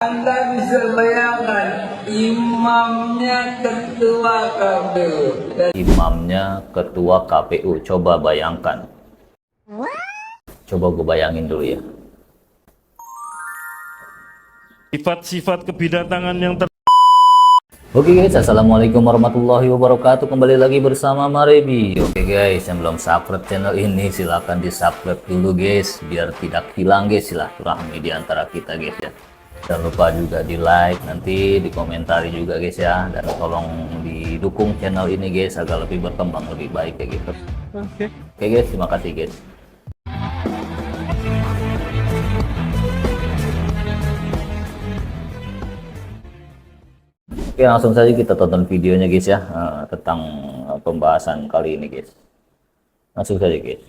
Anda bisa bayangkan imamnya ketua KPU. Imamnya ketua KPU, coba bayangkan. Coba gue bayangin dulu ya. Sifat-sifat kebidatangan yang Oke guys, assalamualaikum warahmatullahi wabarakatuh. Kembali lagi bersama Marebi. Oke guys, yang belum subscribe channel ini silahkan di subscribe dulu guys, biar tidak hilang guys silaturahmi di antara kita guys ya. Jangan lupa juga di like, nanti di komentari juga guys ya, dan tolong didukung channel ini guys agar lebih berkembang lebih baik kayak gitu. Oke guys, terima kasih guys. Oke, langsung saja kita tonton videonya guys ya, tentang pembahasan kali ini guys. Langsung saja guys.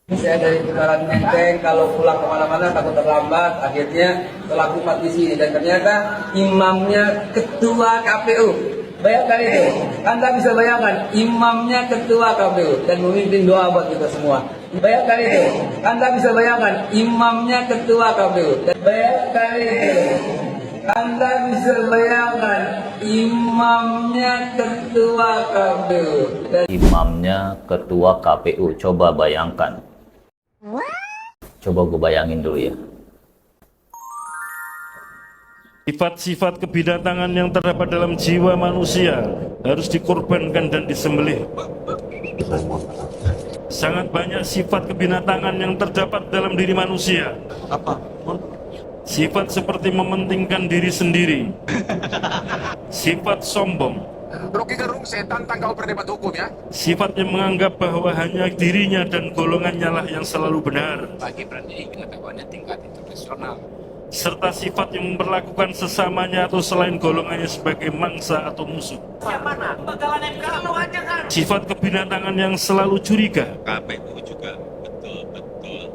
Saya dari Putaran Menteng, kalau pulang kemana-mana takut terlambat, akhirnya melakukan di sini dan ternyata imamnya ketua KPU. Bayangkan itu, Anda bisa bayangkan imamnya ketua KPU dan memimpin doa buat kita semua. Bayangkan itu, Anda bisa bayangkan imamnya ketua KPU dan bayangkan itu. Anda bisa bayangkan imamnya ketua KPU dan Imamnya ketua KPU, coba bayangkan. Coba gue bayangin dulu ya. sifat-sifat kebidatangan yang terdapat dalam jiwa manusia harus dikorbankan dan disembelih. Sangat banyak sifat kebinatangan yang terdapat dalam diri manusia. Apa? Sifat seperti mementingkan diri sendiri, sifat sombong, Rocky Gerung, saya tantang kau berdebat hukum ya. sifat yang menganggap bahwa hanya dirinya dan golongannya lah yang selalu benar, bagi berani pengetahuannya tingkat internasional, serta sifat yang memperlakukan sesamanya atau selain golongannya sebagai mangsa atau musuh. Sifat kebinatangan yang selalu curiga, KPU juga betul-betul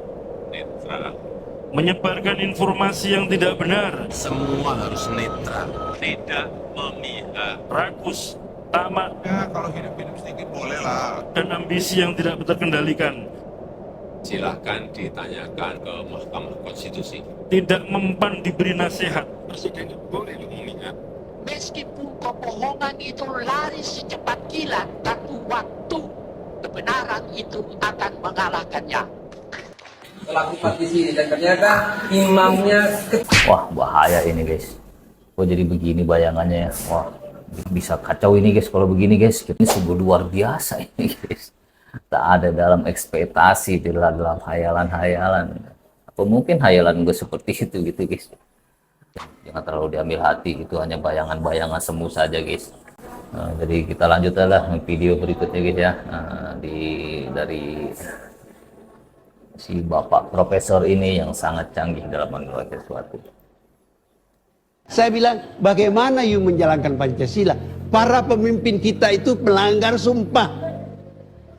netral. menyebarkan informasi yang tidak benar, Semua harus netral, tidak memihak. rakus, tamak, Ya kalau hidup-hidup sedikit boleh lah. dan ambisi yang tidak terkendalikan, Silahkan ditanyakan ke Mahkamah Konstitusi. tidak mempan diberi nasihat, Presiden boleh memihak. Meskipun kebohongan itu lari secepat kilat, tapi waktu kebenaran itu akan mengalahkannya. melakukan di sini dan ternyata imamnya Wah, bahaya ini guys. Kok jadi begini bayangannya ya. Wah, bisa kacau ini guys kalau begini guys. Ini sungguh luar biasa ini guys. Tak ada dalam ekspektasi, tidak dalam hayalan-hayalan. Atau mungkin hayalan gue seperti itu gitu guys. Jangan terlalu diambil hati, itu hanya bayangan-bayangan semu saja guys. Jadi kita lanjut lah video berikutnya guys ya. Dari si bapak profesor ini yang sangat canggih dalam mengeluarkan sesuatu. Saya bilang, bagaimana you menjalankan Pancasila? Para pemimpin kita itu melanggar sumpah.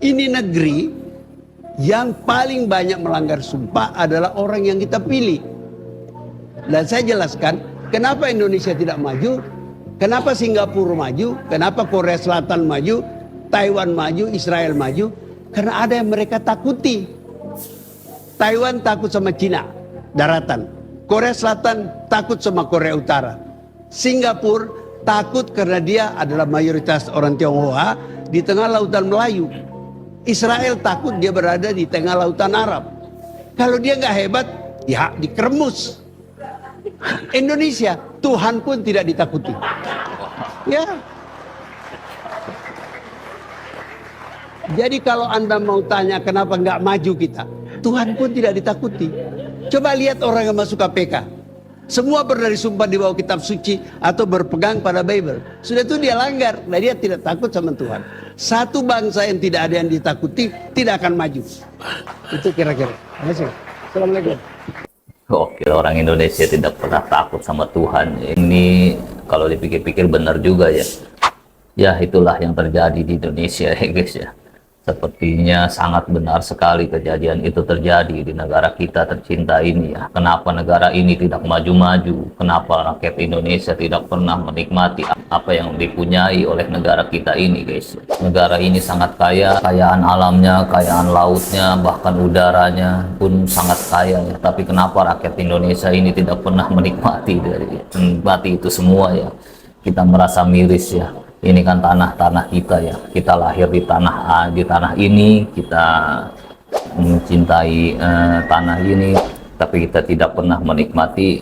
Ini negeri yang paling banyak melanggar sumpah adalah orang yang kita pilih. Dan saya jelaskan, kenapa Indonesia tidak maju, kenapa Singapura maju, kenapa Korea Selatan maju, Taiwan maju, Israel maju, karena ada yang mereka takuti. Taiwan takut sama Cina, daratan. Korea Selatan takut sama Korea Utara. Singapura takut karena dia adalah mayoritas orang Tionghoa di tengah lautan Melayu. Israel takut dia berada di tengah lautan Arab. Kalau dia nggak hebat, ya dikeremus. Indonesia, Tuhan pun tidak ditakuti. Ya. Jadi kalau Anda mau tanya kenapa nggak maju kita, Tuhan pun tidak ditakuti. Coba lihat orang yang masuk KPK. Semua berdari sumpah di bawah kitab suci atau berpegang pada Bible. Sudah itu dia langgar, nah dia tidak takut sama Tuhan. Satu bangsa yang tidak ada yang ditakuti tidak akan maju. Itu kira-kira. Assalamualaikum. Oke, orang Indonesia tidak pernah takut sama Tuhan. Ini kalau dipikir-pikir benar juga ya. Ya, itulah yang terjadi di Indonesia ya guys ya. Sepertinya sangat benar sekali kejadian itu terjadi di negara kita tercinta ini ya. Kenapa negara ini tidak maju-maju? Kenapa rakyat Indonesia tidak pernah menikmati apa yang dipunyai oleh negara kita ini, guys? Negara ini sangat kaya, kekayaan alamnya, kekayaan lautnya, bahkan udaranya pun sangat kaya ya. Tapi kenapa rakyat Indonesia ini tidak pernah menikmati itu semua ya? Kita merasa miris ya. Ini kan tanah-tanah kita ya. Kita lahir di tanah ini, kita mencintai tanah ini, tapi kita tidak pernah menikmati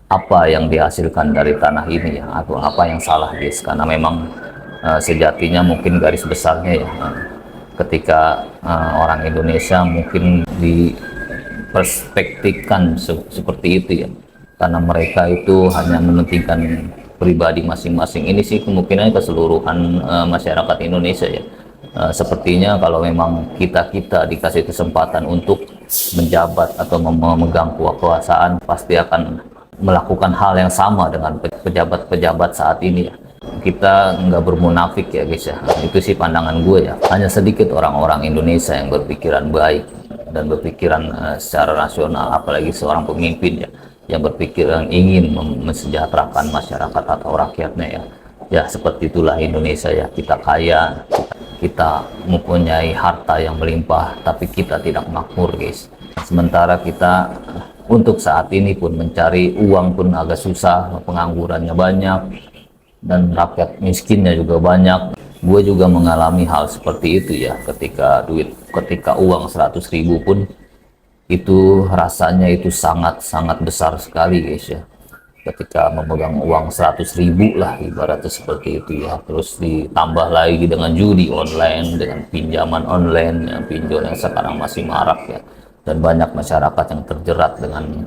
apa yang dihasilkan dari tanah ini ya, atau apa yang salah, guys. Karena memang sejatinya mungkin garis besarnya ya, ketika orang Indonesia mungkin diperspektifkan seperti itu ya, karena mereka itu hanya mementingkan pribadi masing-masing. Ini sih kemungkinan keseluruhan masyarakat Indonesia ya. Sepertinya kalau memang kita dikasih kesempatan untuk menjabat atau memegang kekuasaan, pasti akan melakukan hal yang sama dengan pejabat-pejabat saat ini ya. Kita nggak bermunafik ya, guys ya. Itu sih pandangan gue ya. Hanya sedikit orang-orang Indonesia yang berpikiran baik dan berpikiran secara rasional, apalagi seorang pemimpin ya, yang berpikiran ingin mensejahterakan masyarakat atau rakyatnya ya. Ya seperti itulah Indonesia ya. Kita kaya, kita mempunyai harta yang melimpah, tapi kita tidak makmur, guys. Sementara kita untuk saat ini pun mencari uang pun agak susah, penganggurannya banyak dan rakyat miskinnya juga banyak. Gue juga mengalami hal seperti itu ya, ketika uang 100.000 pun itu rasanya itu sangat besar sekali, guys ya. Ketika memegang uang 100.000 lah ibaratnya seperti itu ya, terus ditambah lagi dengan judi online, dengan pinjaman online yang pinjol yang sekarang masih marak ya, dan banyak masyarakat yang terjerat dengan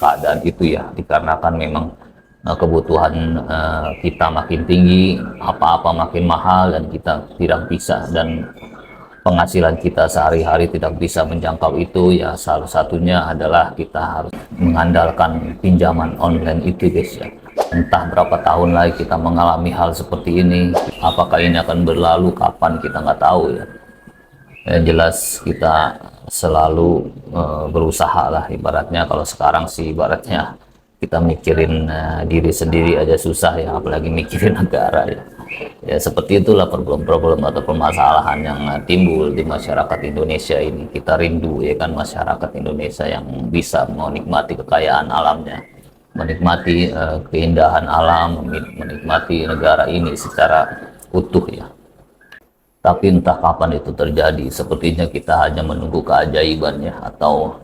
keadaan itu ya, dikarenakan memang kebutuhan kita makin tinggi, apa-apa makin mahal, dan kita tidak bisa, dan penghasilan kita sehari-hari tidak bisa menjangkau itu ya. Salah satunya adalah kita harus mengandalkan pinjaman online itu, guys ya. Entah berapa tahun lagi kita mengalami hal seperti ini, apakah ini akan berlalu, kapan, kita nggak tahu ya. Yang jelas kita selalu berusaha lah ibaratnya. Kalau sekarang sih ibaratnya kita mikirin diri sendiri aja susah ya, apalagi mikirin negara ya. Ya seperti itulah problem-problem atau permasalahan yang timbul di masyarakat Indonesia ini. Kita rindu ya kan, masyarakat Indonesia yang bisa menikmati kekayaan alamnya, menikmati keindahan alam, menikmati negara ini secara utuh ya. Tapi entah kapan itu terjadi. Sepertinya kita hanya menunggu keajaibannya, atau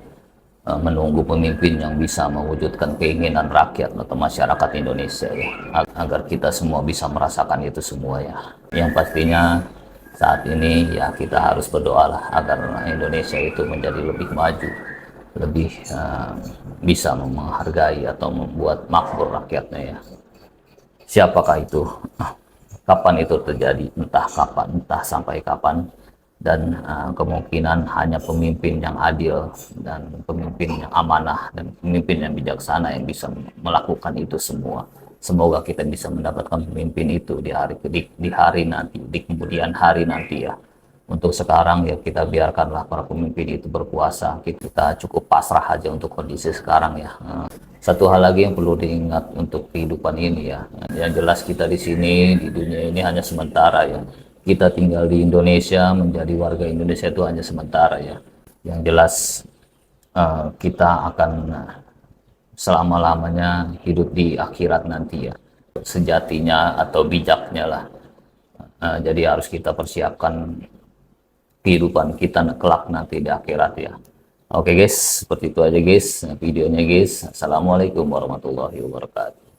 menunggu pemimpin yang bisa mewujudkan keinginan rakyat atau masyarakat Indonesia ya, agar kita semua bisa merasakan itu semua ya. Yang pastinya saat ini ya kita harus berdoalah agar Indonesia itu menjadi lebih maju, lebih bisa menghargai atau membuat makmur rakyatnya ya. Siapakah itu? Kapan itu terjadi? Entah kapan, entah sampai kapan. Dan kemungkinan hanya pemimpin yang adil dan pemimpin yang amanah dan pemimpin yang bijaksana yang bisa melakukan itu semua. Semoga kita bisa mendapatkan pemimpin itu di hari nanti, di kemudian hari nanti ya. Untuk sekarang ya kita biarkanlah para pemimpin itu berkuasa. Kita cukup pasrah aja untuk kondisi sekarang ya. Satu hal lagi yang perlu diingat untuk kehidupan ini ya. Yang jelas kita di sini, di dunia ini hanya sementara ya. Kita tinggal di Indonesia, menjadi warga Indonesia itu hanya sementara ya. Yang jelas kita akan selama-lamanya hidup di akhirat nanti ya. Sejatinya atau bijaknya lah. Jadi harus kita persiapkan kehidupan kita kelak nanti di akhirat ya. Oke guys, seperti itu aja guys videonya guys. Assalamualaikum warahmatullahi wabarakatuh.